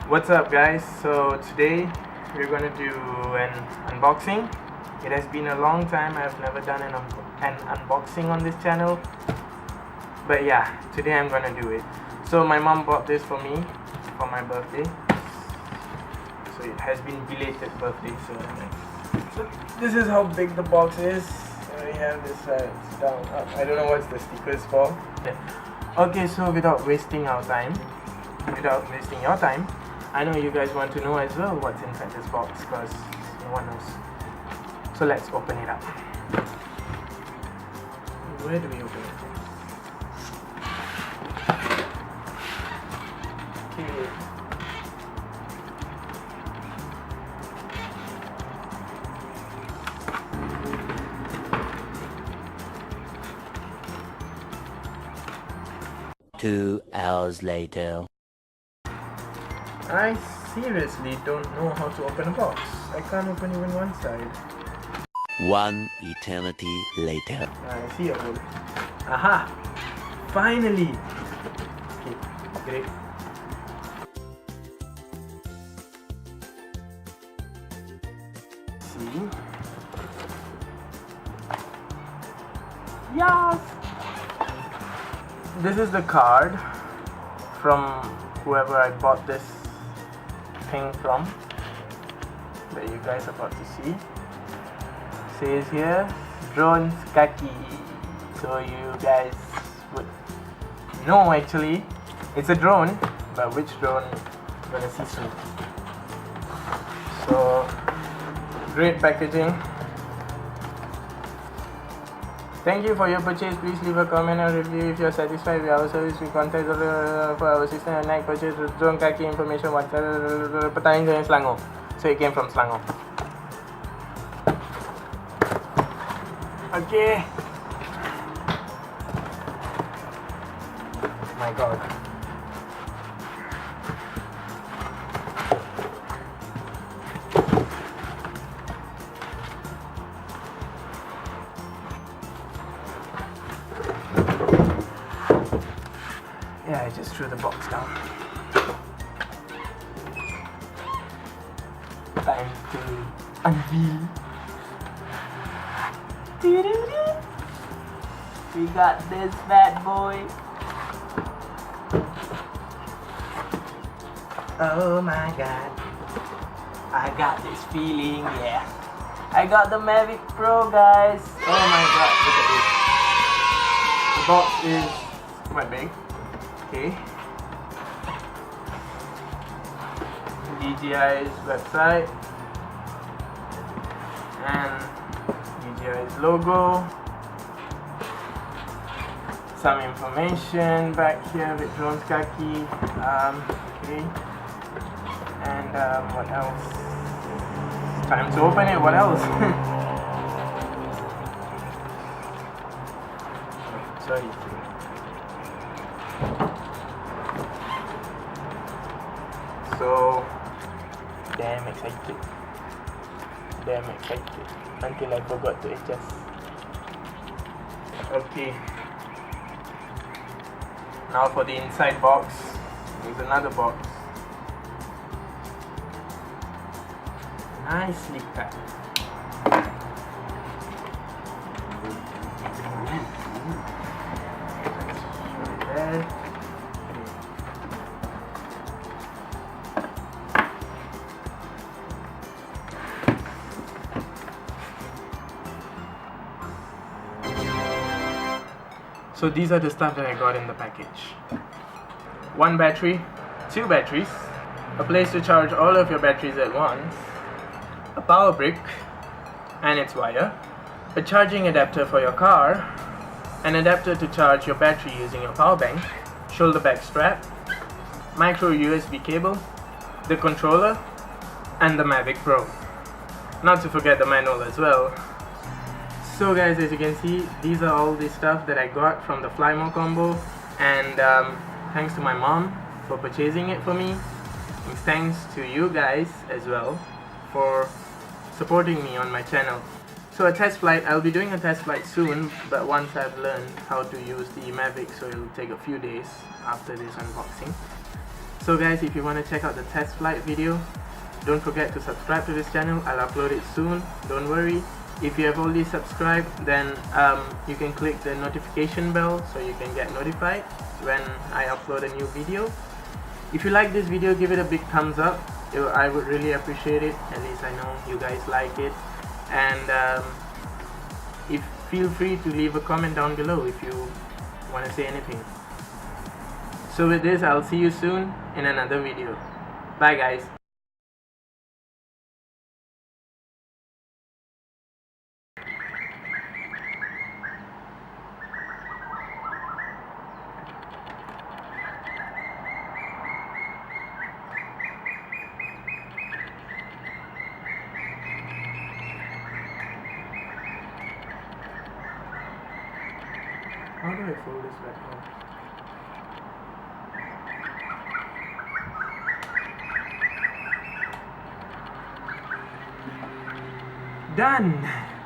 What's up guys? So today we're gonna do an unboxing. It has been a long time. I've never done an unboxing on this channel, but yeah, today I'm gonna do it. So my mom bought this for me for my birthday, so it has been belated birthday. So this is how big the box is. We have this down up. I don't know what's the stickers for. Yeah. Okay, so without wasting your time, I know you guys want to know as well what's inside this box because no one knows. So let's open it up. Where do we open it? Okay. Two hours later. I seriously don't know how to open a box. I can't open even one side. One eternity later. I see a hole. Aha! Finally! Okay, great. See? Yes! This is the card from whoever I bought this thing from that you guys are about to see. Says here Drones Kaki, so you guys would know actually it's a drone, but which drone we're gonna see soon. So great packaging. Thank you for your purchase. Please leave a comment or review if you are satisfied with our service. We contact for our system and night purchase Drone Kaki information. Petang dari Selangor. So it came from Selangor. Okay. My God. Yeah, I just threw the box down. Time to unveil. We got this bad boy. Oh my God. I got this feeling, yeah. I got the Mavic Pro, guys. Oh my God, look at this. The box is quite big. Okay. DJI's website and DJI's logo. Some information back here with Drones Kaki. Okay. And what else? Time to open it. What else? Sorry. So damn excited until I forgot to adjust. Okay, now for the inside box. There's another box, nicely packed. There. So these are the stuff that I got in the package. One battery, two batteries, a place to charge all of your batteries at once, a power brick and its wire, a charging adapter for your car, an adapter to charge your battery using your power bank, shoulder bag strap, micro USB cable, the controller, and the Mavic Pro. Not to forget the manual as well. So guys, as you can see, these are all the stuff that I got from the Flymore combo, and thanks to my mom for purchasing it for me, and thanks to you guys as well for supporting me on my channel. So a test flight, I'll be doing a test flight soon, but once I've learned how to use the Mavic, so it'll take a few days after this unboxing. So guys, if you want to check out the test flight video, don't forget to subscribe to this channel. I'll upload it soon, don't worry. If you have already subscribed, then you can click the notification bell so you can get notified when I upload a new video. If you like this video, give it a big thumbs up. I would really appreciate it. At least I know you guys like it. And feel free to leave a comment down below if you want to say anything. So with this, I'll see you soon in another video. Bye guys. How do I fold this back home? Done!